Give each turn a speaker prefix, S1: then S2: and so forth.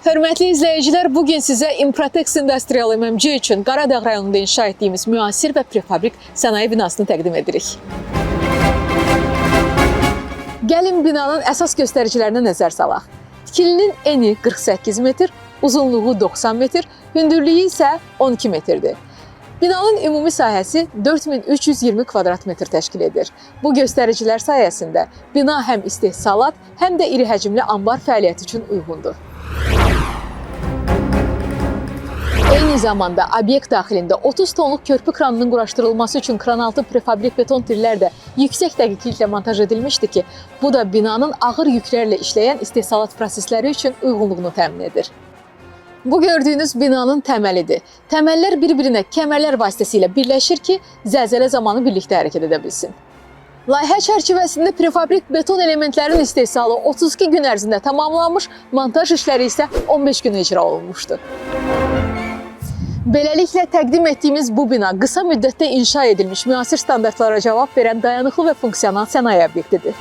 S1: Hörmətli izləyicilər, bugün sizə Improtex Industrial MMC üçün Qaradağ rayonunda inşa etdiyimiz müasir və prefabrik sənaye binasını təqdim edirik. Gəlin binanın əsas göstəricilərinə nəzər salaq. Tikilinin eni 48 metr, uzunluğu 90 metr, hündürlüyü isə 12 metrdir. Binanın ümumi sahəsi 4320 kvadrat metr təşkil edir. Bu göstəricilər sayəsində bina həm istehsalat, həm də iri həcmli anbar fəaliyyəti üçün uyğundur. Eyni zamanda obyekt daxilində 30 tonluq körpü kranının quraşdırılması üçün kranaltı prefabrik beton tirlər də yüksək dəqiqliklə montaj edilmişdir ki, bu da binanın ağır yüklərlə işləyən istehsalat prosesləri üçün uyğunluğunu təmin edir. Bu gördüyünüz binanın təməlidir. Təməllər bir-birinə kəmərlər vasitəsilə birləşir ki, zəlzələ zamanı birlikdə hərəkət edə bilsin. Layihə çərçivəsində prefabrik beton elementlərin istehsalı 32 gün ərzində tamamlanmış, montaj işləri isə 15 gün icra olunmuşdur. Beləliklə, təqdim etdiyimiz bu bina qısa müddətdə inşa edilmiş müasir standartlara cavab verən dayanıqlı və funksional sənaye obyektidir.